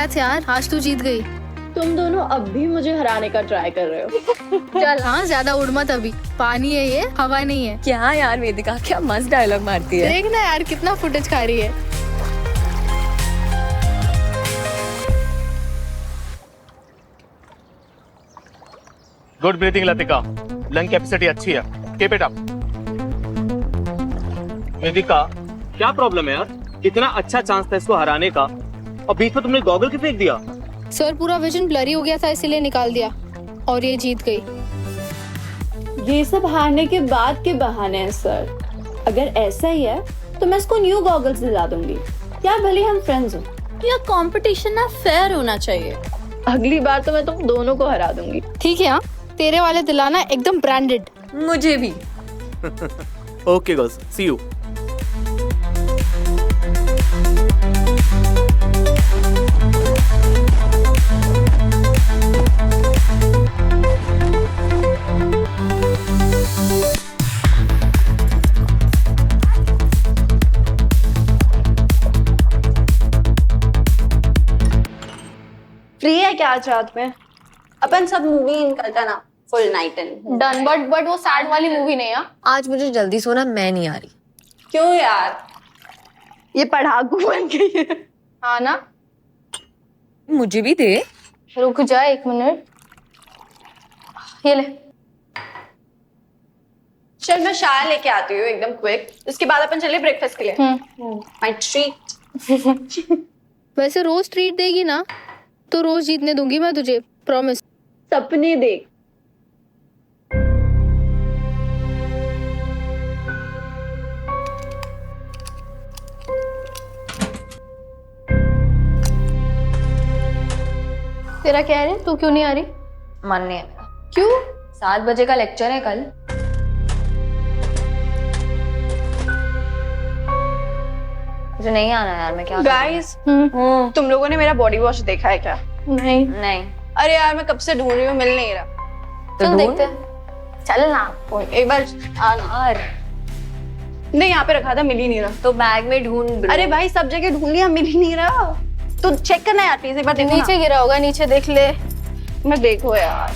Congrats यार, आज तू जीत गई। तुम दोनों अब भी मुझे हराने का ट्राई कर रहे हो। चल हाँ, ज्यादा उड़ मत अभी, पानी है ये, हवा नहीं है। क्या यार वेदिका, क्या मस्त डायलॉग मारती है। देख ना यार कितना फुटेज खा रही है। Good breathing Latika, lung capacity अच्छी है, कीप इट अप। वेदिका, क्या प्रॉब्लम है यार? कितना अच्छा चांस था इसको हराने का और बीच में तुमने गॉगल क्यों फेंक दिया? सर पूरा विजन ब्लरी हो गया था इसीलिए निकाल दिया और ये जीत गई। ये सब हारने के बाद के बहाने हैं सर। अगर ऐसा ही है तो मैं इसको न्यू गॉगल्स दिला दूंगी। यार भले हम फ्रेंड्स हो। यह कंपटीशन ना फेयर होना चाहिए। अगली बार तो मैं तुम दोनों को हरा दूंगी। ठीक है हाँ, तेरे वाले दिलाना एकदम ब्रांडेड। मुझे भी। Okay girls, see you. Free है क्या आज रात में? अपन सब मूवी निकलता ना, full night and done, but वो सैड वाली मूवी नहीं है। आज मुझे जल्दी सोना, मैं नहीं आ रही। क्यों यार? ये पढ़ाकू बन गई है। हाँ ना, मुझे भी दे। रुक जा एक मिनट, ये ले। चल मैं चाय लेके आती हूँ एकदम क्विक, उसके बाद अपन चले ब्रेकफास्ट के लिए। My treat. वैसे रोज ट्रीट देगी ना तो रोज जीतने दूंगी मैं तुझे, प्रॉमिस। सपने देख। तेरा क्या है, तू क्यों नहीं आ रही? मन नहीं है मेरा। क्यों? 7 बजे का लेक्चर है कल। मुझे नहीं आना यार, मैं क्या गाइस, तुम लोगों ने मेरा बॉडी वॉश देखा है क्या? नहीं। नहीं। अरे यार मैं कब से ढूंढ रही हूँ, मिल नहीं रहा। तो चल ढूंढ। देखते हैं। चल ना। एक बार यार नहीं, यहाँ पे रखा था, मिल ही नहीं रहा। तो बैग में ढूंढ। अरे भाई सब जगह ढूंढ लिया, मिल ही नहीं रहा। तो चेक करना यार प्लीज, एक बार देखो ना। नीचे गिरा होगा, नीचे देख ले। मैं देखो यार,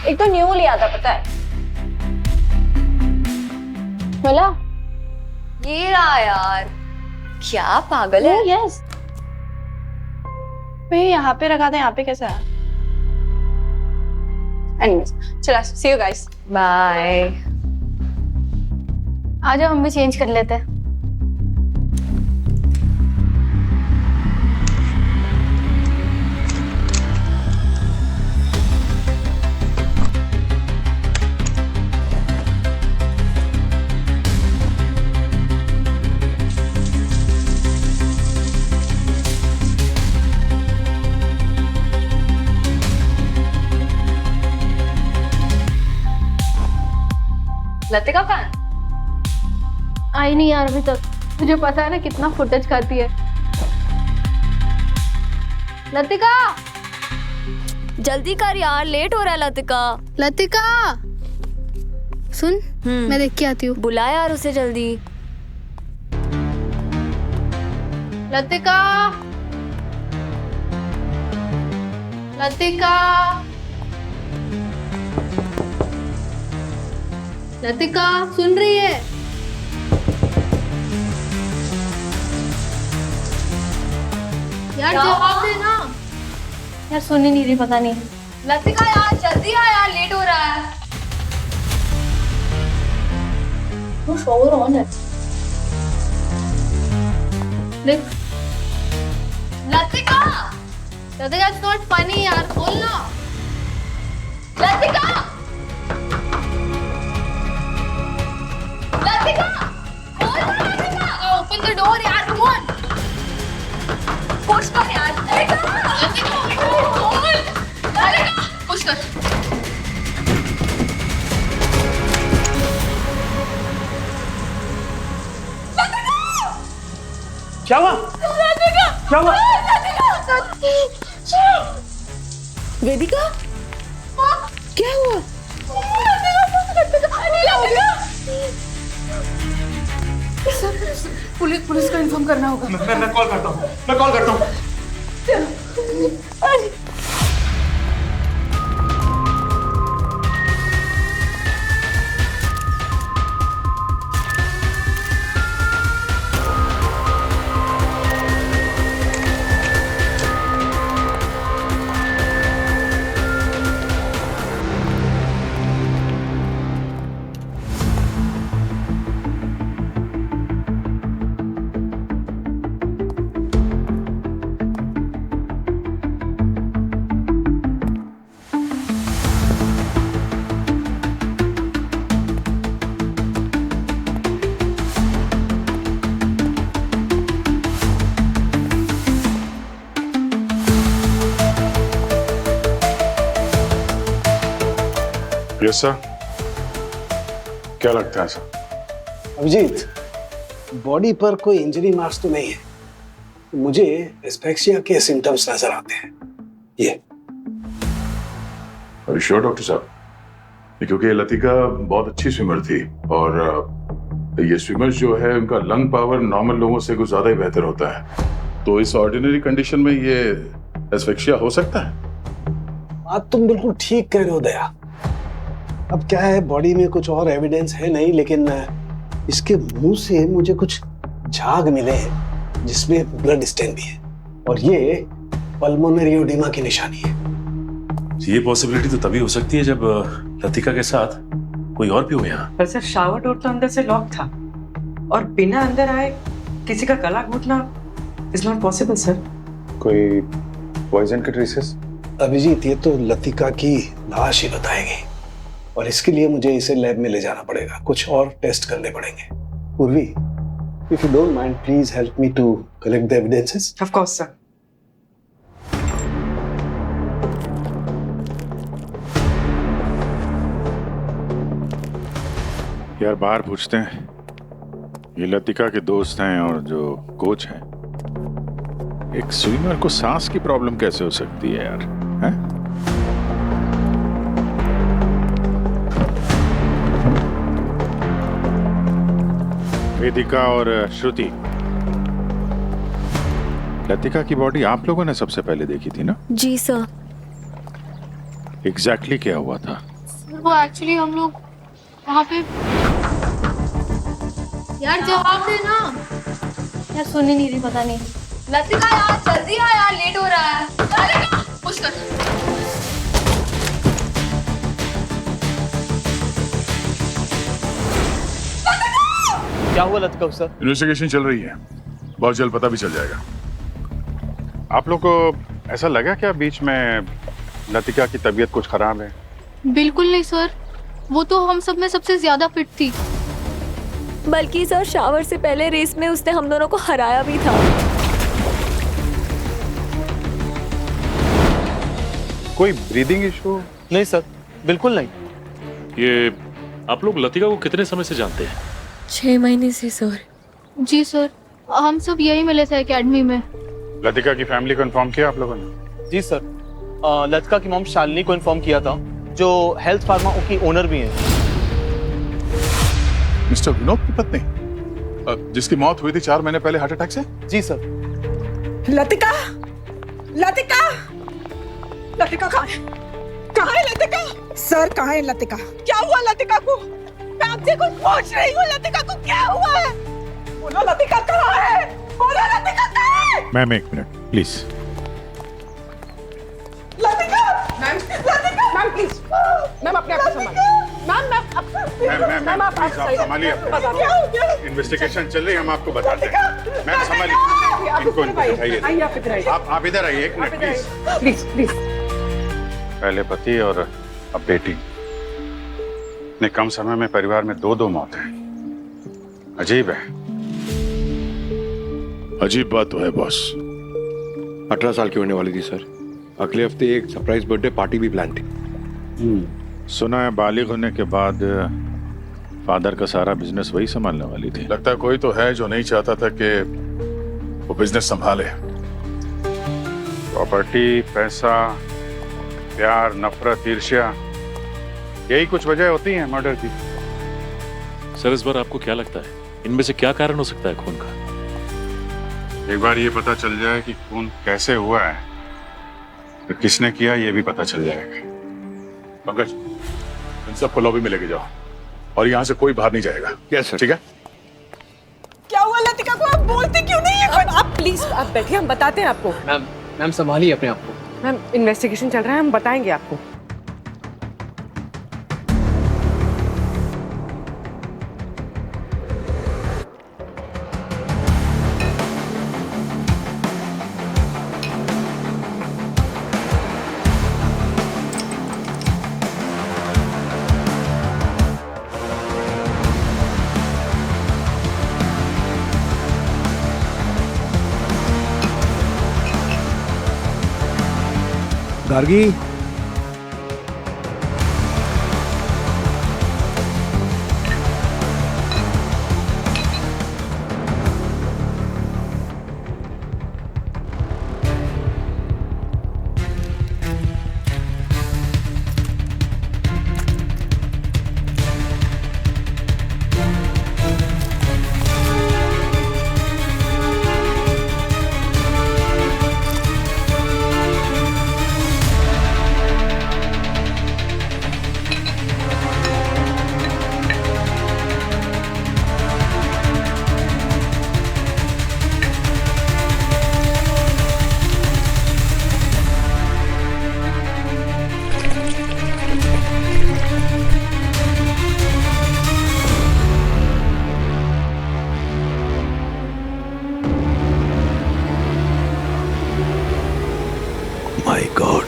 एक तो न्यू लिया था पता है। मिला? ये रहा यार, क्या पागल है। यस, मैं यहाँ पे रखा था, यहाँ पे कैसे आया? एनीवेज, चला, सी यू गाइस। बाय। आ जाओ, हम भी चेंज कर लेते हैं। लतिका कहाँ? आई नहीं यार अभी तक। तुझे पता है ना कितना फुटेज खाती है। लतिका, जल्दी कर यार, लेट हो रहा है लतिका। लतिका सुन, मैं देख के आती हूँ। बुला यार उसे जल्दी। लतिका, लतिका, लतिका सुन रही है? यार जवाब दे ना। यार सुन ही नहीं रही, पता नहीं। लतिका यार जल्दी आ यार, लेट हो रहा है। वो शोर ऑन है। देख। Latika, Latika it's not funny यार, बोल ना। लतिका, लतिका, बोल ना लतिका। ओपन द डोर यार, कम ऑन। पुश कर यार। लतिका, बोल। लतिका, पुश कर। क्या हुआ? क्या हुआ? वेदिका, क्या हुआ? पुलिस को इन्फॉर्म करना होगा। मैं कॉल करता हूँ, मैं कॉल करता हूँ। Yes sir. क्या लगता है सर? अभिजीत, बॉडी पर कोई इंजरी मार्क्स तो नहीं है, मुझे एस्फेक्सिया के सिम्टम्स नजर आते हैं। ये श्योर डॉक्टर साहब, क्योंकि लतिका बहुत अच्छी स्विमर थी और ये स्विमर्स जो है उनका लंग पावर नॉर्मल लोगों से कुछ ज्यादा ही बेहतर होता है, तो इस ऑर्डिनरी कंडीशन में ये एस्फेक्सिया हो सकता है। बात तुम बिल्कुल ठीक कह रहे हो दया। अब क्या है, बॉडी में कुछ और एविडेंस है नहीं, लेकिन इसके मुंह से मुझे कुछ झाग मिले हैं जिसमें ब्लड स्टेन भी है, और ये पल्मोनरी एडिमा की निशानी है। ये पॉसिबिलिटी तो तभी हो सकती है जब लतिका के साथ कोई और भी हो यहाँ। पर सर शावर डोर तो अंदर से लॉक था और बिना अंदर आए किसी का गला घोटना इज नॉट पॉसिबल सर। कोई पॉइजन के ट्रेसेस? अभिजीत, ये तो लतिका की लाश ही बताएगी, और इसके लिए मुझे इसे लैब में ले जाना पड़ेगा, कुछ और टेस्ट करने पड़ेंगे। Purvi, if you don't mind, please help me to collect the evidences. Of course sir. यार बाहर पूछते हैं, ये लतिका के दोस्त हैं और जो कोच हैं, एक स्विमर को सांस की प्रॉब्लम कैसे हो सकती है यार? हैं? वेदिका और श्रुति, लतिका की बॉडी आप लोगों ने सबसे पहले देखी थी ना? जी सर। एग्जैक्टली क्या हुआ था? वो एक्चुअली हम लोग वहाँ पे, यार जवाब दे ना यार, सुन ही नहीं रही, पता नहीं। लतिका यार जल्दी आ यार, लेट हो रहा है। लतिका पुश कर। क्या हुआ लतिका सर? इन्वेस्टिगेशन चल रही है, बहुत जल्द पता भी चल जाएगा। आप लोग को ऐसा लगा क्या बीच में लतिका की तबीयत कुछ खराब है? बिल्कुल नहीं सर, वो तो हम सब में सबसे ज्यादा फिट थी। बल्कि सर शावर से पहले रेस में उसने हम दोनों को हराया भी था। कोई ब्रीदिंग इशू? नहीं सर, बिल्कुल नहीं। ये आप लोग लतिका को कितने समय से जानते हैं? 6 महीने से सर। जी सर, हम सब यही मिले थे एकेडमी में। लतिका की फैमिली को इन्फॉर्म किया आप लोगों ने? जी सर, लतिका की मॉम शालिनी को इन्फॉर्म किया था, जो हेल्थ फार्मा की ओनर भी हैं। मिस्टर विनोद की पत्नी, जिसकी मौत हुई थी 4 महीने पहले हार्ट अटैक से? जी सर। लतिका, लतिका, लतिका कहाँ है? कहाँ है लतिका? सर कहाँ है लतिका? क्या हुआ लतिका को? मैं आपसे कुछ पूछ रही हूँ, लतिका को क्या हुआ है? बोलो लतिका कहाँ है? बोलो लतिका कहाँ है? Ma'am 1 minute please. Latika, ma'am, Latika, ma'am please, ma'am अपने आप को संभालिए। मैम आप संभालिए, इन्वेस्टिगेशन चल रही है, हम आपको बताते हैं। मैम संभालिए, इनको बताइए। आप इधर आइए 1 मिनट प्लीज। प्लीज। पहले पति और अब बेटी, इतने कम समय में परिवार में 2 मौतें। अजीब है। अजीब बात तो है बॉस। 18 साल की होने वाली थी सर। अगले हफ्ते एक सरप्राइज बर्थडे पार्टी भी प्लान थी। सुना है बालिग होने के बाद फादर का सारा बिजनेस वही संभालने वाली थी। लगता है कोई तो है जो नहीं चाहता था कि वो बिजनेस संभाले। प्रॉपर्टी, पैसा, प्यार, नफरत, ईर्ष्या, यही कुछ वजह होती है मर्डर की। सर इस बार आपको क्या लगता है, इनमें से क्या कारण हो सकता है खून का? एक बार ये पता चल जाए कि खून कैसे हुआ है, तो किसने किया ये भी पता चल जाएगा। पंकज, इन सबको लॉबी में लेके जाओ और यहाँ से कोई बाहर नहीं जाएगा। Yes sir. ठीक है? क्या हुआ लतिका को? आप बोलते क्यों नहीं है? आप प्लीज आप बैठिए, हम बताते हैं आपको। मैम संभालिए अपने आप को। मैम इन्वेस्टिगेशन चल रहा है, हम बताएंगे आपको। गार्गी, माय गॉड,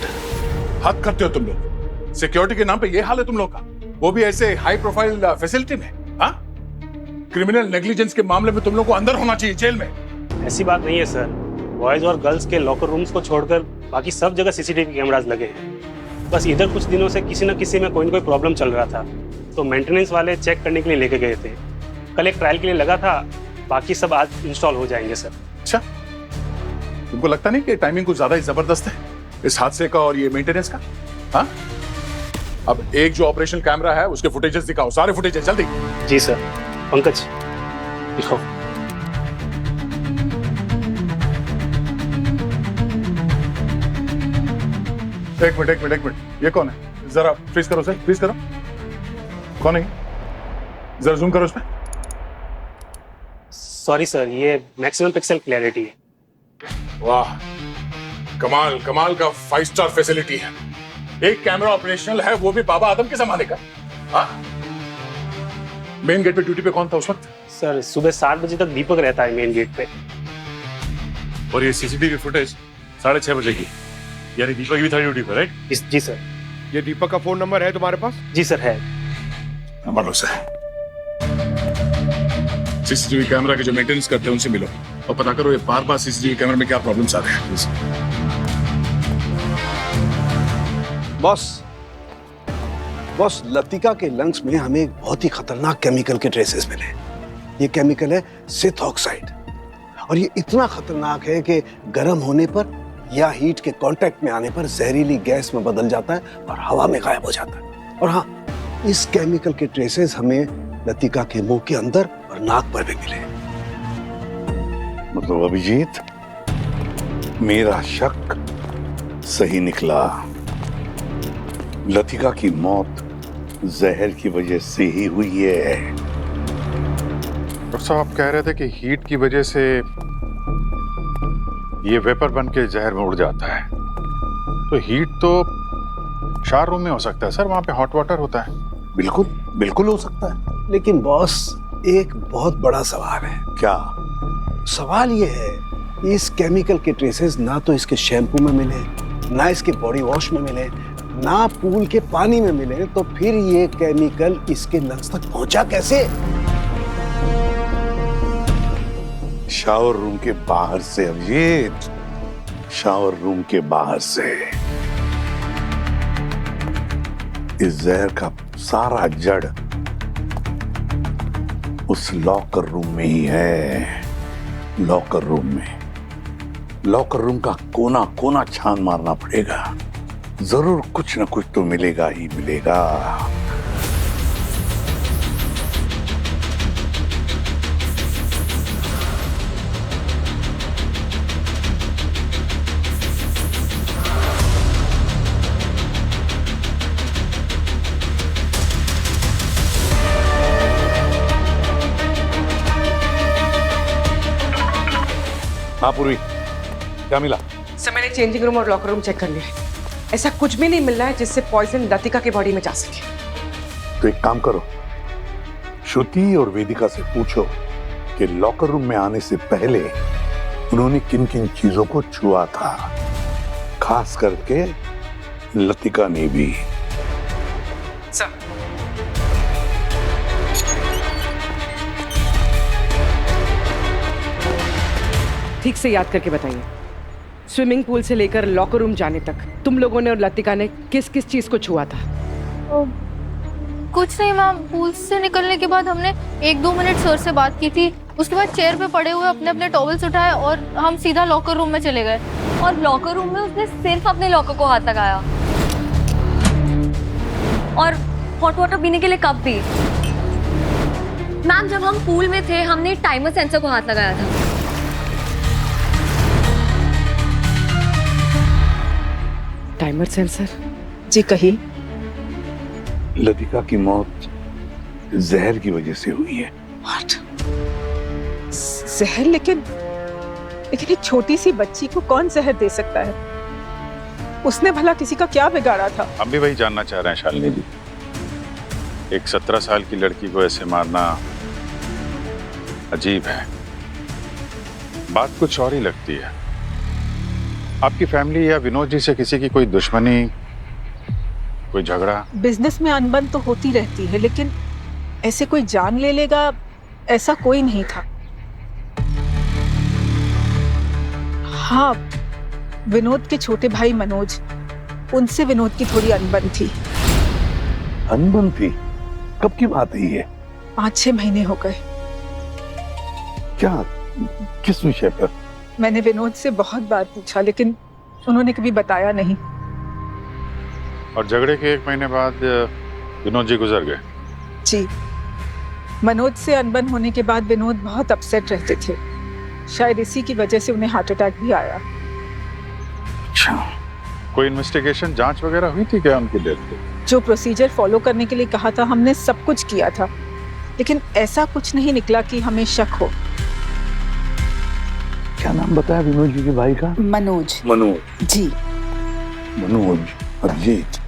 हद करते हो तुम लोग। सिक्योरिटी के नाम पे ये हाल है तुम लोग का, वो भी ऐसे हाई प्रोफाइल फैसिलिटी में। हाँ, क्रिमिनल नेग्लिजेंस के मामले में तुम लोग को अंदर होना चाहिए, जेल में। ऐसी बात नहीं है सर। बॉयज और गर्ल्स के लॉकर रूम्स को छोड़कर बाकी सब जगह सीसीटीवी कैमरास लगे हैं। बस इधर कुछ दिनों से किसी न किसी में कोई न कोई प्रॉब्लम चल रहा था, तो मेंटेनेंस वाले चेक करने के लिए लेके गए थे। कल एक ट्रायल के लिए लगा था, बाकी सब आज इंस्टॉल हो जाएंगे सर। अच्छा, तुमको लगता नहीं कि टाइमिंग कुछ ज्यादा ही जबरदस्त है इस हादसे का और ये मेंटेनेंस का? हाँ, अब एक जो ऑपरेशन कैमरा है उसके फुटेजेस दिखाओ, सारे फुटेजेस जल्दी। जी सर। पंकज दिखाओ। एक मिनट, ये कौन है? जरा फ्रीज करो सर, फ्रीज करो। कौन है? जरा जूम करो उसमें। सॉरी सर, ये मैक्सिमम पिक्सल क्लैरिटी है। वाह, कमाल का 5 स्टार फैसिलिटी है। एक कैमरा ऑपरेशनल है, वो भी बाबा आदम के जमाने का। हाँ, मेन गेट पे ड्यूटी पे कौन था उस वक्त? सर सुबह 7 बजे तक दीपक रहता है मेन गेट पे। और ये सीसीटीवी फुटेज 6:30 बजे की, यानी दीपक भी था ड्यूटी पर, राइट? जी सर। ये दीपक का फोन नंबर है तुम्हारे पास? जी सर है। नंबर से सीसीटीवी कैमरा के जो मेंटेनेंस करते हैं उनसे मिलो और पता करो ये बार सीसीटीवी कैमरा में क्या प्रॉब्लम्स आ रहे हैं। बॉस, लतिका के लंग्स में हमें एक बहुत ही खतरनाक केमिकल के ट्रेसेस मिले। ये केमिकल है सिथ ऑक्साइड, और ये इतना खतरनाक है कि गर्म होने पर या हीट के कांटेक्ट में आने पर जहरीली गैस में बदल जाता है और हवा में गायब हो जाता है। और हाँ, इस केमिकल के ट्रेसेस हमें लतिका के मुंह के अंदर और नाक पर भी मिले। मतलब अभिजीत, मेरा शक सही निकला। लतिका की मौत जहर की वजह से ही हुई है। डॉक्टर साहब, आप कह रहे थे कि हीट की वजह से ये वेपर बन के जहर में उड़ जाता है, तो हीट तो शार रूम में हो सकता है सर, वहां पे हॉट वाटर होता है। बिल्कुल हो सकता है। लेकिन बॉस, एक बहुत बड़ा सवाल है। क्या सवाल ये है, इस केमिकल के ट्रेसेस ना तो इसके शैम्पू में मिले, ना इसके बॉडी वॉश में मिले, ना पूल के पानी में मिले, तो फिर ये केमिकल इसके लंग्स तक पहुंचा कैसे? शावर रूम के बाहर से अभिजीत, शावर रूम के बाहर से। इस जहर का सारा जड़ उस लॉकर रूम में ही है। लॉकर रूम में, लॉकर रूम का कोना कोना छान मारना पड़ेगा। जरूर कुछ न कुछ तो मिलेगा ही मिलेगा। हाँ पूर्वी, क्या मिला? सर मैंने चेंजिंग रूम और लॉकर रूम चेक कर लिया। ऐसा कुछ भी नहीं मिल रहा है जिससे पॉइजन लतिका के बॉडी में जा सके। तो एक काम करो, श्रुति और वेदिका से पूछो कि लॉकर रूम में आने से पहले उन्होंने किन किन चीजों को छुआ था, खास करके लतिका ने भी। सर ठीक से याद करके बताइए, स्विमिंग पूल से लेकर लॉकर रूम जाने तक तुम लोगों ने और लतिका ने किस किस चीज को छुआ था? कुछ नहीं मैम, पूल से निकलने के बाद हमने 1-2 मिनट सर से बात की थी। उसके बाद चेयर पे पड़े हुए अपने अपने टॉवल्स उठाए और हम सीधा लॉकर रूम में चले गए। और लॉकर रूम में उसने सिर्फ अपने लॉकर को हाथ लगाया और हॉट वाटर पीने के लिए कप भी। मैम जब हम पूल में थे हमने टाइमर सेंसर को हाथ लगाया था। Timer sensor? जी कही। लतिका की मौत जहर की वजह से हुई है। What? जहर? लेकिन एक छोटी सी बच्ची को कौन जहर दे सकता है? उसने भला किसी का क्या बिगाड़ा था? हम भी वही जानना चाह रहे हैं शालिनी जी। एक 17 साल की लड़की को ऐसे मारना अजीब है। बात कुछ और ही लगती है। आपकी फैमिली या विनोद जी से किसी की कोई दुश्मनी, कोई झगड़ा? बिजनेस में अनबन तो होती रहती है, लेकिन ऐसे कोई जान ले लेगा ऐसा कोई नहीं था। हाँ, विनोद के छोटे भाई मनोज, उनसे विनोद की थोड़ी अनबन थी। अनबन थी? कब की बात है ये? 5-6 महीने हो गए। क्या, किस विषय पर? मैंने विनोद से बहुत बार पूछा लेकिन उन्होंने कभी बताया नहीं। और झगड़े के 1 महीने बाद विनोद जी गुजर गए? जी, मनोज से अनबन होने के बाद विनोद बहुत अपसेट रहते थे। शायद इसी की वजह से उन्हें हार्ट अटैक भी आया। अच्छा, कोई इन्वेस्टिगेशन, जांच वगैरह हुई थी क्या उनकी डेथ पे? जो प्रोसीजर फॉलो करने के लिए कहा था हमने सब कुछ किया था, लेकिन ऐसा कुछ नहीं निकला कि हमें शक हो। क्या नाम बताया विनोद जी के भाई का? मनोज। मनोज जी। मनोज, अभिजीत,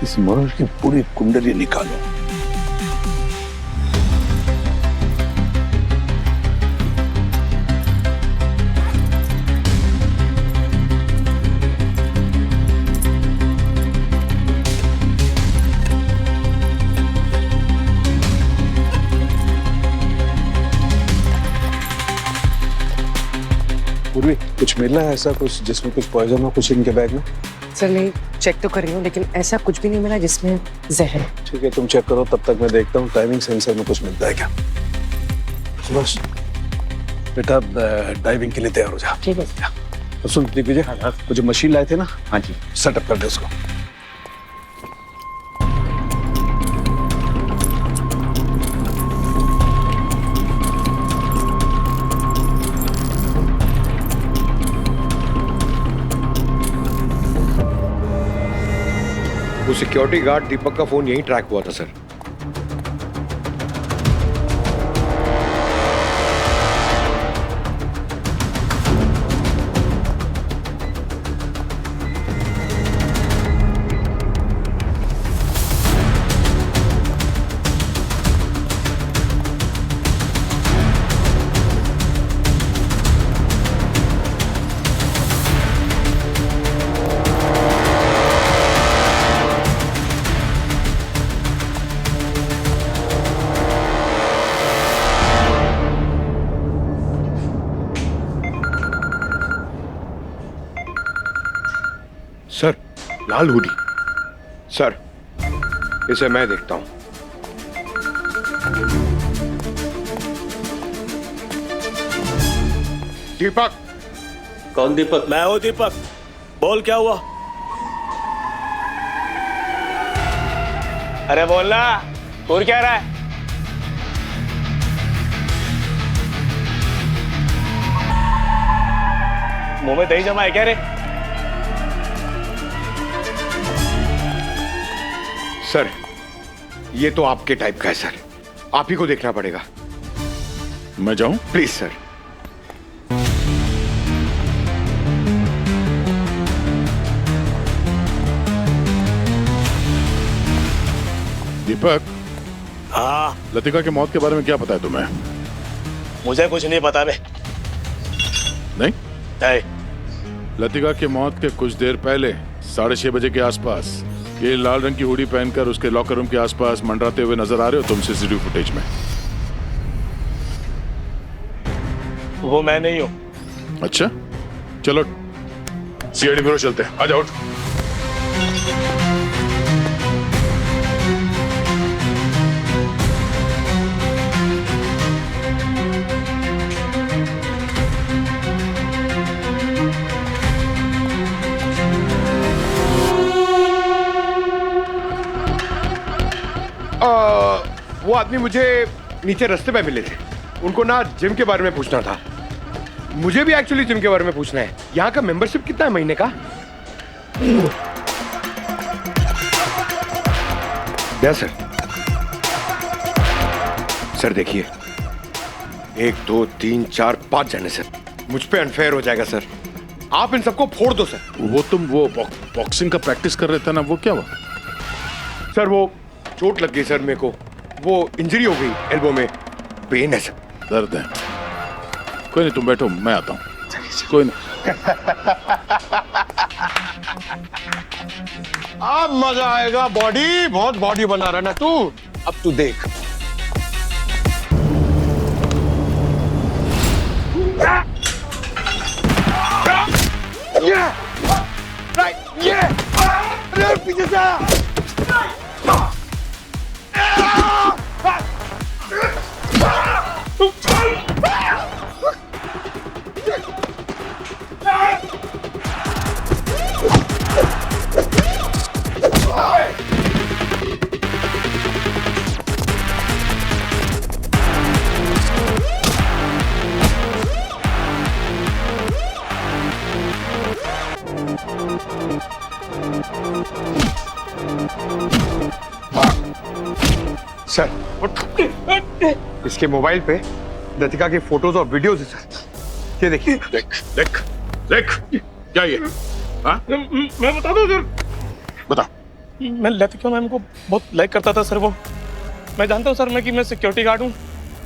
इस मनोज की पूरी कुंडली निकालो। पूर्वी, कुछ मिला है ऐसा कुछ जिसमें कुछ पॉइजन हो कुछ इनके बैग में? सर नहीं, चेक तो कर रही हूँ लेकिन ऐसा कुछ भी नहीं मिला जिसमें जहर है। ठीक है, तुम चेक करो, तब तक मैं देखता हूँ टाइमिंग सेंसर में कुछ मिलता है क्या। बस बेटा, डाइविंग के लिए तैयार हो जा। ठीक है। तो सुन दिग्विजय, वो जो मशीन लाए थे ना, हाँ जी, सेटअप कर दे उसको। वो सिक्योरिटी गार्ड दीपक का फोन यहीं ट्रैक हुआ था सर। सर, लाल हुडी। सर, इसे मैं देखता हूं। दीपक। कौन दीपक? मैं हूं दीपक। बोल क्या हुआ? अरे बोलना, और क्या रहा है? मुंह में दही जमा है क्या रे? सर, ये तो आपके टाइप का है सर, आप ही को देखना पड़ेगा। मैं जाऊं? प्लीज सर, दीपक, हाँ लतिका की मौत के बारे में क्या पता है तुम्हें? मुझे कुछ नहीं पता बे। नहीं? नहीं। लतिका की मौत के कुछ देर पहले 6:30 बजे के आसपास ये लाल रंग की हुडी पहनकर उसके लॉकर रूम के आसपास मंडराते हुए नजर आ रहे हो तुम सीसीटीवी फुटेज में? वो मैं नहीं हूँ। अच्छा, चलो सीआईडी ब्यूरो चलते हैं। आ जाओ। वो आदमी मुझे नीचे रास्ते पे मिले थे। उनको ना जिम के बारे में पूछना था। मुझे भी एक्चुअली जिम के बारे में पूछना है। यहाँ का मेंबरशिप कितना है महीने का? Yes sir. सर देखिए, 1 2 3 4 5 जने सर। मुझ पे अनफेयर हो जाएगा सर। आप इन सबको फोड़ दो सर। वो तुम वो बॉक्सिंग का प्रैक्टिस कर रहे थे ना, वो क्या हुआ? सर वो चोट लग गई सर मेरे को। वो इंजरी हो गई एल्बो में। पेन है सर। दर्द है? कोई नहीं, तुम बैठो, मैं आता हूँ। कोई नहीं। अब मजा आएगा। बॉडी बहुत बॉडी बना रहा ना तू। अब तू देख। पीछे से सर, इसके मोबाइल पे लतिका की फोटोज और वीडियोज है सर। ये देखिए। देख देख देख, क्या ये? हाँ? मैं बता दूं सर। बता। मैं लतिका मैम को बहुत लाइक करता था सर। वो मैं जानता हूँ सर मैं कि मैं सिक्योरिटी गार्ड हूँ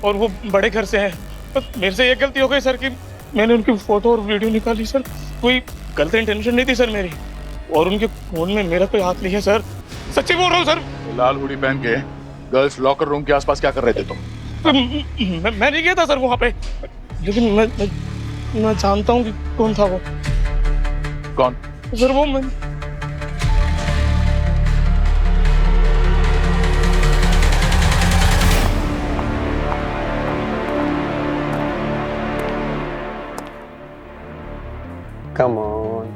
और वो बड़े घर से हैं। बस मेरे से ये गलती हो गई सर कि मैंने उनकी फोटो और वीडियो निकाली सर। कोई गलत इंटेंशन नहीं थी सर मेरी। और उनके फोन में मेरा कोई हाथ नहीं है सर। सच्ची बोल रहा हूँ सर। लाल हुडी पहन के गर्ल्स लॉकर रूम के आसपास क्या कर रहे थे तुम? मैं नहीं गया था सर वहाँ पे। लेकिन मैं जानता हूँ कि कौन था वो। कौन? सर वो मैं कम ऑन,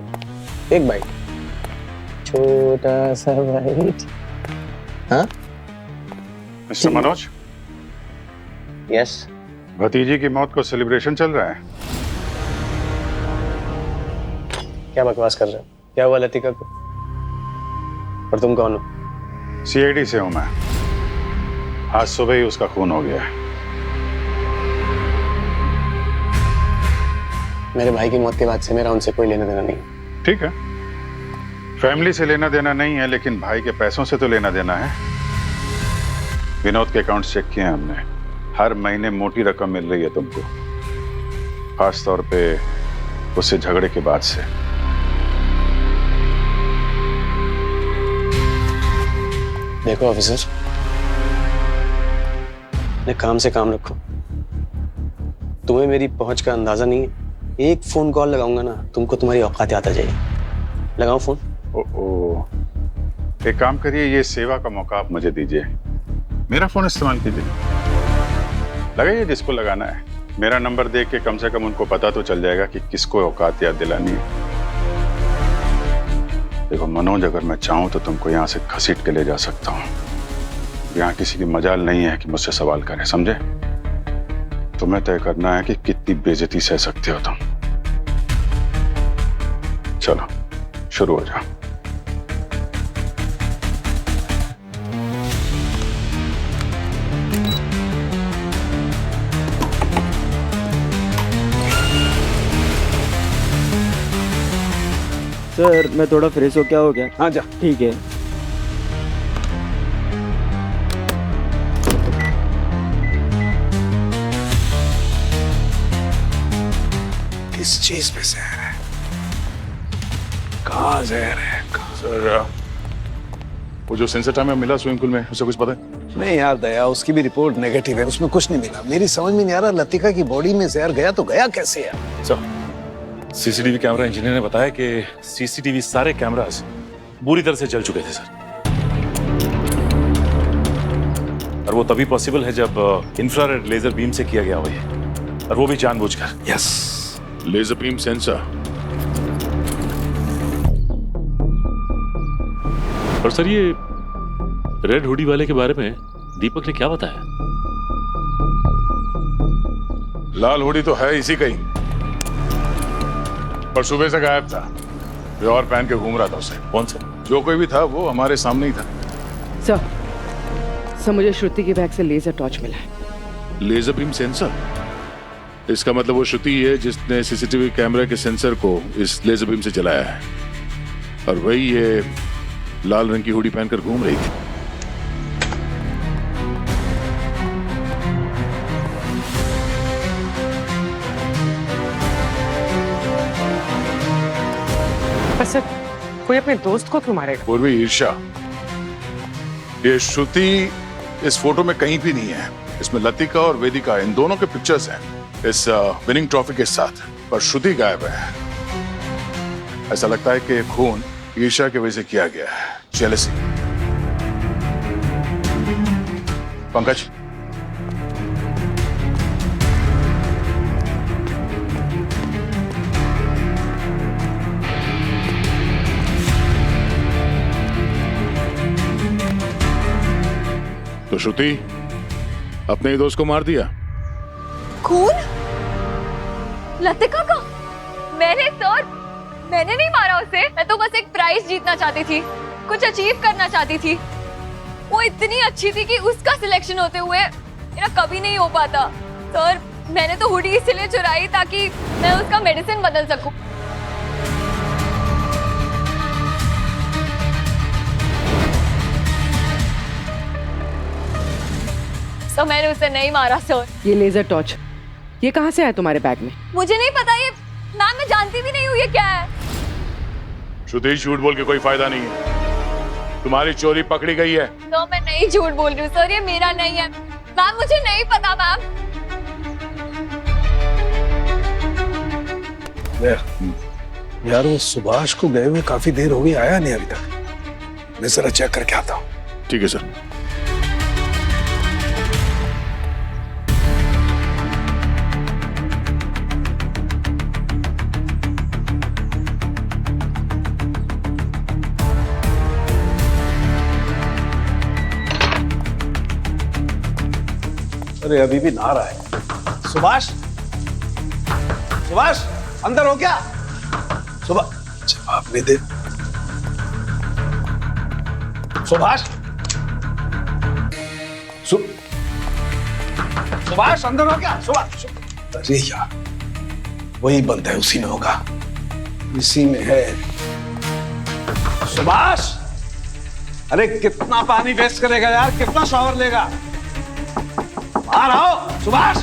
एक बाइट, छोटा सा बाइट। हाँ मिस्टर मनोज। यस। भतीजी की मौत को सेलिब्रेशन चल रहा है। क्या बकवास कर रहे हो? क्या हुआ लतिका को? और तुम कौन हो? सीआईडी से हूं मैं। आज सुबह ही उसका खून हो गया है। मेरे भाई की मौत के बाद से मेरा उनसे कोई लेना देना नहीं। ठीक है, फैमिली से लेना देना नहीं है, लेकिन भाई के पैसों से तो लेना देना है। विनोद के अकाउंट चेक किए हमने। हर महीने मोटी रकम मिल रही है तुमको, खास तौर पे उससे झगड़े के बाद से। देखो ऑफिसर, अपने काम से काम रखो। तुम्हें मेरी पहुंच का अंदाजा नहीं है। एक फोन कॉल लगाऊंगा ना, तुमको तुम्हारी औकात याद आ जाएगी। लगाओ फोन। एक काम करिए, ये सेवा का मौका आप मुझे दीजिए। मेरा फोन इस्तेमाल कीजिए। लगाइए जिसको लगाना है। मेरा नंबर देख के कम से कम उनको पता तो चल जाएगा कि किसको औकात याद दिलानी है। देखो मनोज, अगर मैं चाहूं तो तुमको यहाँ से घसीट के ले जा सकता हूँ। यहाँ किसी की मजाल नहीं है कि मुझसे सवाल करें, समझे? तुम्हें तय करना है कि कितनी बेइज्जती सह सकते हो तुम। चलो शुरू हो जाओ। सर मैं थोड़ा फ्रेश हो, क्या हो गया? हाँ जा। ठीक है। किस चीज में जहर है? कहाँ जहर है? सर वो जो सेंसर टाइम में मिला स्विमिंग पूल में, उसे कुछ पता है? नहीं यार दया, उसकी भी रिपोर्ट नेगेटिव है, उसमें कुछ नहीं मिला। मेरी समझ में नहीं आ रहा लतिका की बॉडी में जहर गया तो गया कैसे यार? सर सीसीटीवी कैमरा इंजीनियर ने बताया कि सीसीटीवी सारे कैमरास बुरी तरह से जल चुके थे सर, और वो तभी पॉसिबल है जब इंफ्रारेड लेजर बीम से किया गया हो ये, और वो भी जानबूझकर। Yes, laser beam sensor. और सर ये रेड हुडी वाले के बारे में दीपक ने क्या बताया? लाल हुडी तो है इसी का ही, पर सुबह से गायब था। कोई और पहन के घूम रहा था उसे। कौन सा? जो कोई भी था वो हमारे सामने ही था। सर मुझे श्रुति के बैग से लेजर टॉर्च मिला है। Laser beam sensor? इसका मतलब वो श्रुति है जिसने सीसीटीवी कैमरा के सेंसर को इस लेजर बीम से चलाया है, और वही ये लाल रंग की हुडी पहनकर घूम रही थी। पर सर कोई अपने दोस्त को क्यों मारेगा? पूर्वी ईर्ष्या। ये श्रुति इस फोटो में कहीं भी नहीं है। इसमें लतिका और वेदिका इन दोनों के पिक्चर्स हैं इस विनिंग ट्रॉफी के साथ, पर श्रुति गायब है। ऐसा लगता है कि खून ईर्ष्या की वजह से किया गया है, जेलसी। पंकज, तो श्रुति अपने ही दोस्त को मार दिया? खून? लतिका का? मैंने नहीं मारा उसे। मैं तो बस एक प्राइज जीतना चाहती थी, कुछ अचीव करना चाहती थी। वो इतनी अच्छी थी कि उसका सिलेक्शन होते हुए मेरा कभी नहीं हो पाता। सर मैंने तो हुडी इसलिए चुराई ताकि मैं उसका मेडिसिन बदल सकूं। तो मैंने उसे नहीं मारा सर। ये लेजर टॉर्च ये कहाँ से आया तुम्हारे बैग में? मुझे नहीं पता, ये मैम मैं जानती भी नहीं हूँ ये क्या है। श्रुति झूठ बोल के कोई फायदा नहीं है, तुम्हारी चोरी पकड़ी गई है। नो मैं नहीं झूठ बोल रही हूँ सर, ये मेरा नहीं है। मैम मुझे नहीं पता मैम। यार वो सुभाष को गए हुए काफी देर हो गई, आया नहीं अभी तक। मैं जरा चेक करके आता हूँ। ठीक है सर। अरे अभी भी नहा रहा है। सुभाष, सुभाष अंदर हो क्या? सुभाष जवाब नहीं दे। सुभाष, सुभाष अंदर हो क्या? सुभाष, अरे यार वही बंद है, उसी में होगा, इसी में है। सुभाष, अरे कितना पानी वेस्ट करेगा यार, कितना शॉवर लेगा? बाहर आओ सुभाष।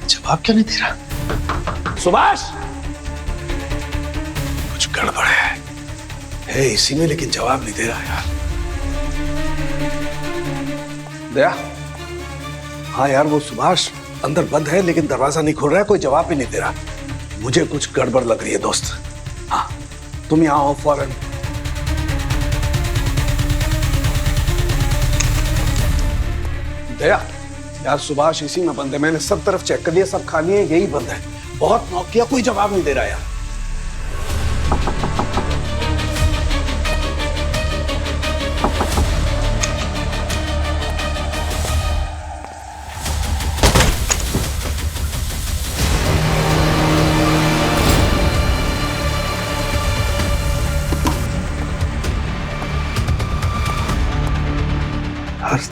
जवाब क्यों नहीं दे रहा? सुभाष, कुछ गड़बड़ है इसी में, लेकिन जवाब नहीं दे रहा यार। दया, हाँ यार वो सुभाष अंदर बंद है लेकिन दरवाजा नहीं खुल रहा है, कोई जवाब भी नहीं दे रहा। मुझे कुछ गड़बड़ लग रही है दोस्त। हाँ तुम यहाँ आओ फौरन। दया यार सुभाष इसी में बंद है, मैंने सब तरफ चेक कर लिया, सब खाली है, यही बंद है। बहुत नॉक किया, कोई जवाब नहीं दे रहा यार।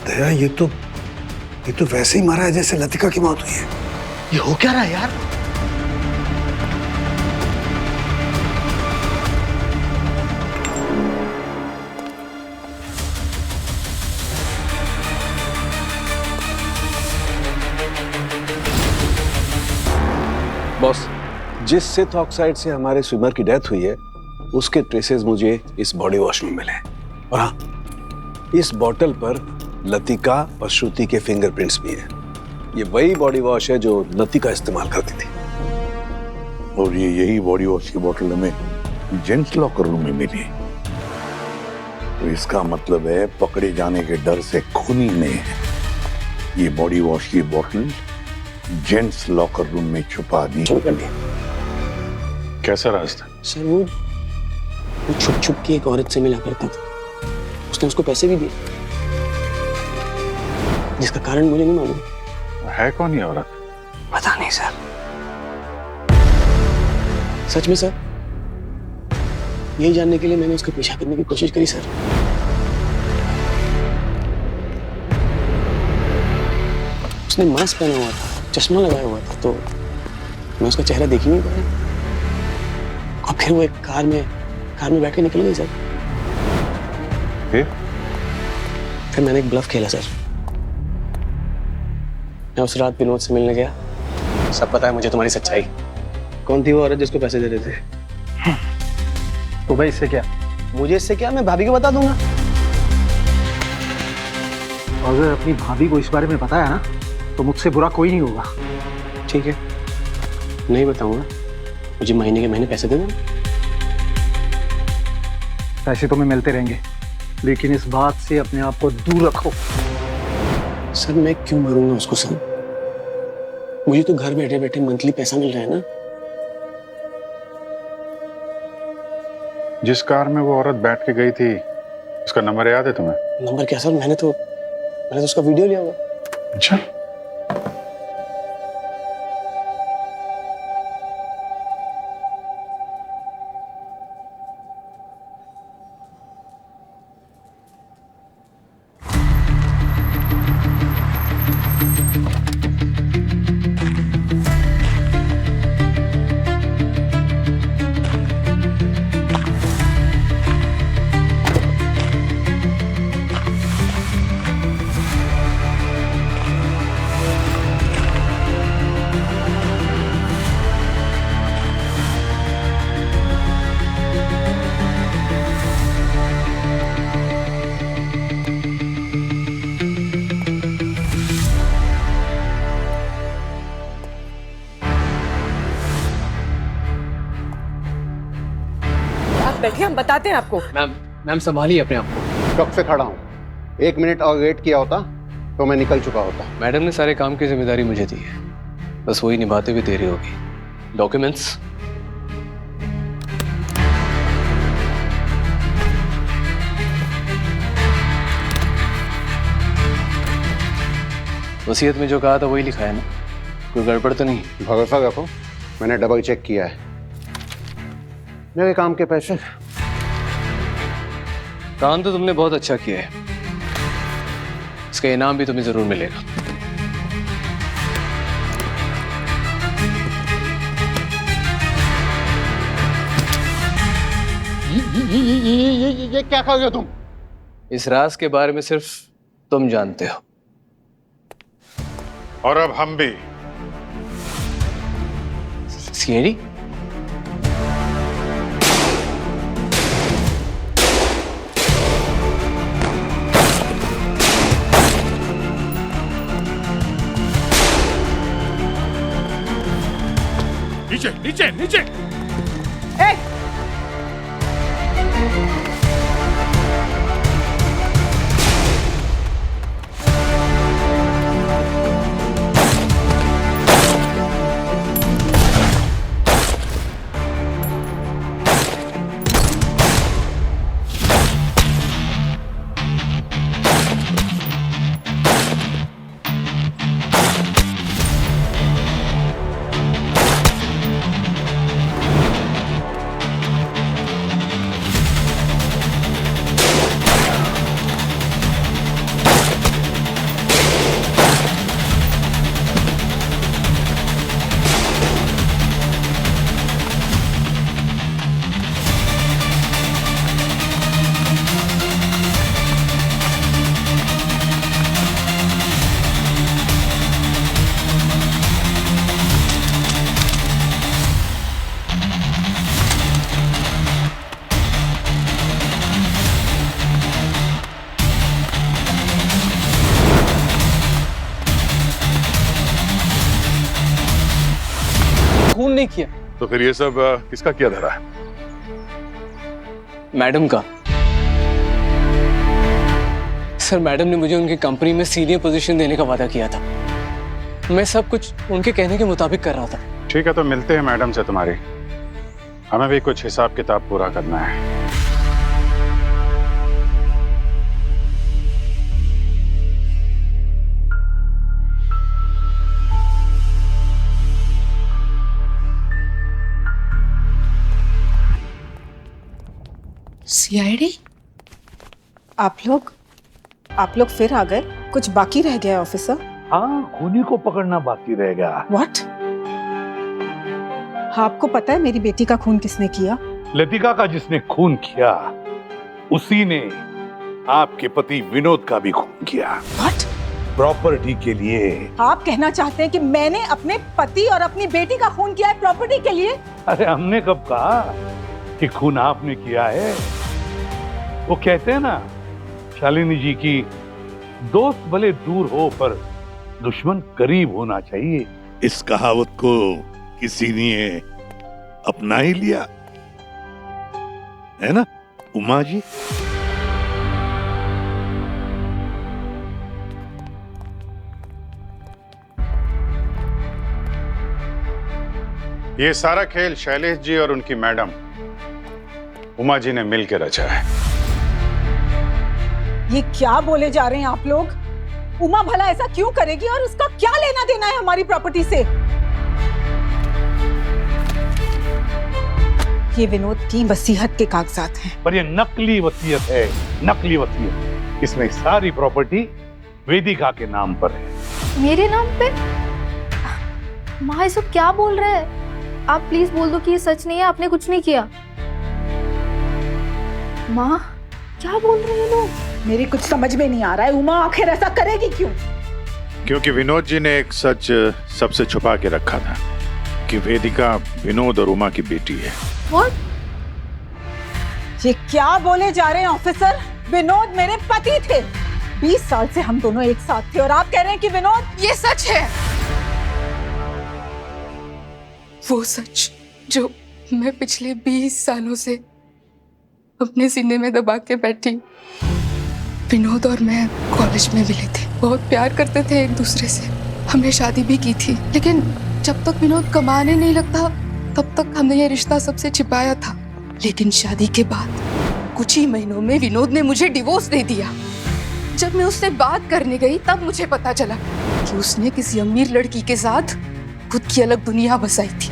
दया ये तो वैसे ही मारा है जैसे लतिका की मौत हुई है। ये हो क्या रहा है यार? जिस सिथ ऑक्साइड से हमारे स्विमर की डेथ हुई है उसके ट्रेसेस मुझे इस बॉडी वॉश में मिले। और हाँ, इस बॉटल पर लतिका और श्रुति के फिंगरप्रिंट्स भी हैं। ये वही बॉडी वॉश है जो लतिका इस्तेमाल करती थी। और ये यही बॉडी वॉश की बोतल हमें जेंट्स लॉकर रूम में मिली। तो इसका मतलब है पकड़े जाने के डर से खूनी ने ये बॉडी वॉश की बोतल जेंट्स लॉकर रूम में छुपा दी। कैसा रास्ता? सर वो छुप छुप के एक औरत से मिला करता था, उसने उसको पैसे भी दिए, जिसका कारण मुझे नहीं मालूम। है कौन ये औरत? पता नहीं सर। सच में सर, यही जानने के लिए मैंने उसका पीछा करने की कोशिश करी सर। उसने मास्क पहना हुआ था, चश्मा लगाया हुआ था, तो मैं उसका चेहरा देख ही नहीं पाया। और फिर वो एक कार में बैठ के निकल गई सर। फिर मैंने एक ब्लफ खेला सर। मैं उस रात विनोद से मिलने गया। सब पता है मुझे तुम्हारी सच्चाई। कौन थी वो औरत जिसको पैसे दे रहे थे? तो भाई इससे क्या? मुझे इससे क्या, मैं भाभी को बता दूंगा। अगर अपनी भाभी को इस बारे में बताया ना तो मुझसे बुरा कोई नहीं होगा। ठीक है, नहीं बताऊंगा। मुझे महीने के महीने पैसे दे देना। पैसे तो मैं मिलते रहेंगे, लेकिन इस बात से अपने आप को दूर रखो। सर मैं क्यों मरूंगा उसको सर? मुझे तो घर बैठे बैठे मंथली पैसा मिल रहा है ना। जिस कार में वो औरत बैठ के गई थी, उसका नंबर याद है तुम्हें? नंबर क्या सर, मैंने तो उसका वीडियो लिया हुआ। अच्छा। बैठिए, हम बताते हैं आपको। मैम संभालिए अपने आप को। कब से खड़ा हूँ, 1 मिनट और वेट किया होता तो मैं निकल चुका होता। मैडम ने सारे काम की जिम्मेदारी मुझे दी है, बस वही निभाते हुए देरी होगी। डॉक्यूमेंट्स? वसीयत में जो कहा था वही लिखा है ना? कोई गड़बड़ तो नहीं? भरोसा रखो, मैंने डबल चेक किया है। मेरे काम के पैसे। काम तो तुमने बहुत अच्छा किया है, इसका इनाम भी तुम्हें जरूर मिलेगा। ये क्या कर रहे हो तुम? इस राज के बारे में सिर्फ तुम जानते हो। और अब हम भी। सीएडी? नीचे नीचे नीचे। किया। तो फिर ये सब किसका किया धरा है? मैडम का। सर मैडम ने मुझे उनकी कंपनी में सीनियर पोजीशन देने का वादा किया था। मैं सब कुछ उनके कहने के मुताबिक कर रहा था। ठीक है, तो मिलते हैं मैडम से तुम्हारी। हमें भी कुछ हिसाब किताब पूरा करना है। सीआईडी? आप लोग फिर आ गए? कुछ बाकी रह गया ऑफिसर? हाँ, खूनी को पकड़ना बाकी रहेगा। व्हाट? आपको पता है मेरी बेटी का खून किसने किया? लतिका का जिसने खून किया उसी ने आपके पति विनोद का भी खून किया। व्हाट? प्रॉपर्टी के लिए। आप कहना चाहते हैं कि मैंने अपने पति और अपनी बेटी का खून किया है प्रॉपर्टी के लिए? अरे हमने कब कहा कि खून आपने किया है? वो कहते हैं ना शालिनी जी की, दोस्त भले दूर हो पर दुश्मन करीब होना चाहिए। इस कहावत को किसी ने अपना ही लिया है ना उमा जी? ये सारा खेल शैलेश जी और उनकी मैडम उमा जी ने मिलकर रचा है। ये क्या बोले जा रहे हैं आप लोग? उमा भला ऐसा क्यों करेगी और उसका क्या लेना देना है हमारी प्रॉपर्टी से? ये विनोद की वसीयत के कागजात हैं। पर ये नकली वसीयत है, नकली वसीयत। इसमें सारी प्रॉपर्टी वेदिका के नाम पर है। मेरे नाम पे? माँ ये सब क्या बोल रहे हैं? आप प्लीज बोल दो कि ये सच नहीं है, आपने कुछ नहीं किया। माँ क्या बोल रहे हैं लोग? मेरी कुछ समझ में नहीं आ रहा है। उमा आखिर ऐसा करेगी क्यों? क्योंकि विनोद जी ने एक सच सबसे छुपा के रखा था कि वेदिका विनोद और उमा की बेटी है। What? ये क्या बोले जा रहे हैं ऑफिसर? विनोद मेरे पति थे। 20 साल से हम दोनों एक साथ थे और आप कह रहे हैं कि विनोद? ये सच है, वो सच जो मैं पिछले 20 सालों से अपने सीने में दबा के बैठी। विनोद और मैं कॉलेज में मिले थे, बहुत प्यार करते थे एक दूसरे से, हमने शादी भी की थी। लेकिन जब तक विनोद कमाने नहीं लगता तब तक हमने ये रिश्ता सबसे छिपाया था। लेकिन शादी के बाद कुछ ही महीनों में विनोद ने मुझे डिवोर्स दे दिया। जब मैं उससे बात करने गई तब मुझे पता चला कि उसने किसी अमीर लड़की के साथ खुद की अलग दुनिया बसाई थी।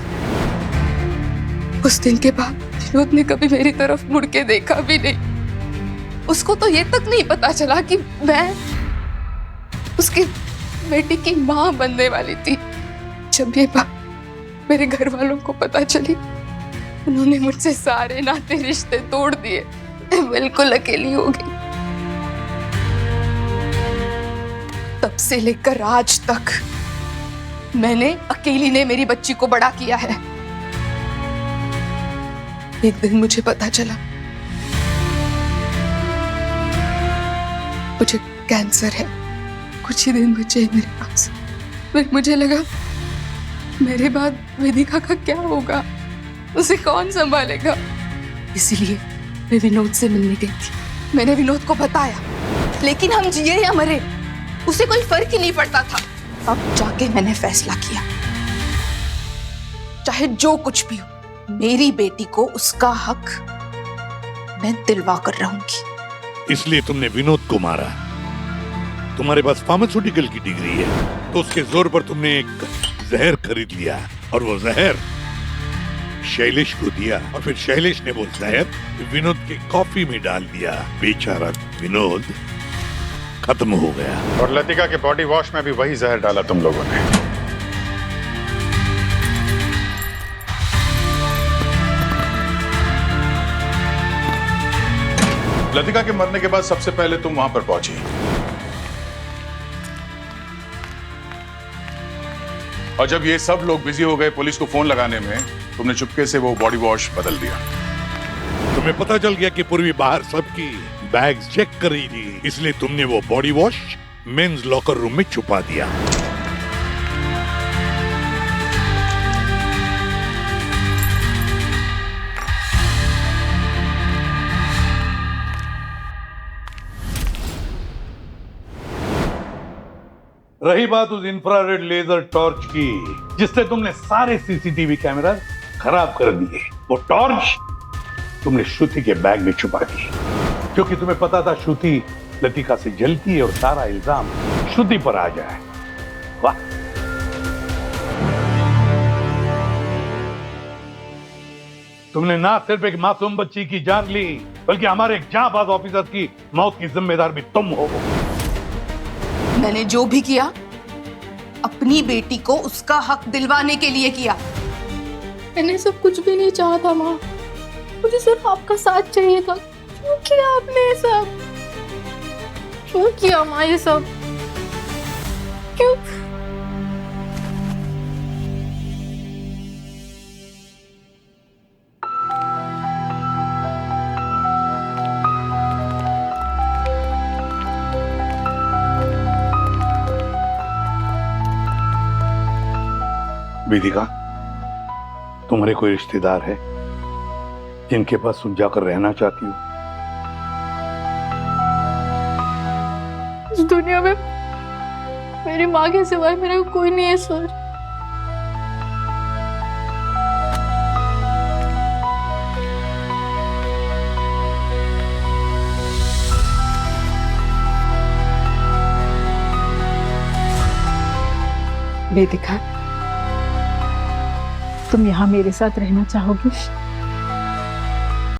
उस दिन के बाद विनोद ने कभी मेरी तरफ मुड़ के देखा भी नहीं। उसको तो ये तक नहीं पता चला कि मैं उसकी बेटी की माँ बनने वाली थी। जब ये बात मेरे घर वालों को पता चली, उन्होंने मुझसे सारे नाते रिश्ते तोड़ दिए। मैं बिल्कुल अकेली हो गई। तब से लेकर आज तक मैंने अकेली ने मेरी बच्ची को बड़ा किया है। एक दिन मुझे पता चला मुझे कैंसर है। कुछ ही दिन बचे मेरे पास। फिर मुझे लगा मेरे बाद वेदिका का क्या होगा, उसे कौन संभालेगा। इसीलिए मैं विनोद से मिलने गई थी। मैंने विनोद को बताया, लेकिन हम जिए या मरे उसे कोई फर्क ही नहीं पड़ता था। अब जाके मैंने फैसला किया, चाहे जो कुछ भी हो, मेरी बेटी को उसका हक मैं दिलवा कर रहूंगी। इसलिए तुमने विनोद को मारा। तुम्हारे पास फार्मास्यूटिकल की डिग्री है तो उसके जोर पर तुमने एक जहर खरीद लिया और वो जहर शैलेश को दिया और फिर शैलेश ने वो जहर विनोद के कॉफी में डाल दिया। बेचारा विनोद खत्म हो गया। और लतिका के बॉडी वॉश में भी वही जहर डाला तुम लोगों ने। लतिका के मरने के बाद सबसे पहले तुम वहां पर पहुंची और जब ये सब लोग बिजी हो गए पुलिस को फोन लगाने में, तुमने चुपके से वो बॉडी वॉश बदल दिया। तुम्हें पता चल गया कि पूर्वी बाहर सबकी बैग्स चेक कर रही थी, इसलिए तुमने वो body wash men's locker room में छुपा दिया। रही बात उस इंफ्रारेड लेजर टॉर्च की जिससे तुमने सारे सीसीटीवी कैमरा खराब कर दिए, वो टॉर्च तुमने श्रुति के बैग में छुपा दी क्योंकि तुम्हें पता था श्रुति लतिका से जलती है और सारा इल्जाम श्रुति पर आ जाए। वाह, तुमने ना सिर्फ एक मासूम बच्ची की जान ली बल्कि हमारे एक जांबाज ऑफिसर की मौत की जिम्मेदार भी तुम हो। मैंने जो भी किया अपनी बेटी को उसका हक दिलवाने के लिए किया। मैंने सब कुछ भी नहीं चाहा था माँ, मुझे सिर्फ आपका साथ चाहिए था। क्यों किया आपने ये सब? क्यों किया माँ ये सब? क्यों? वेदिका, तुम्हारे कोई रिश्तेदार है जिनके पास तुम जाकर रहना चाहती हो? इस दुनिया में मेरी माँ के सिवाय मेरा कोई नहीं है सर। वेदिका, तुम यहाँ मेरे साथ रहना चाहोगी?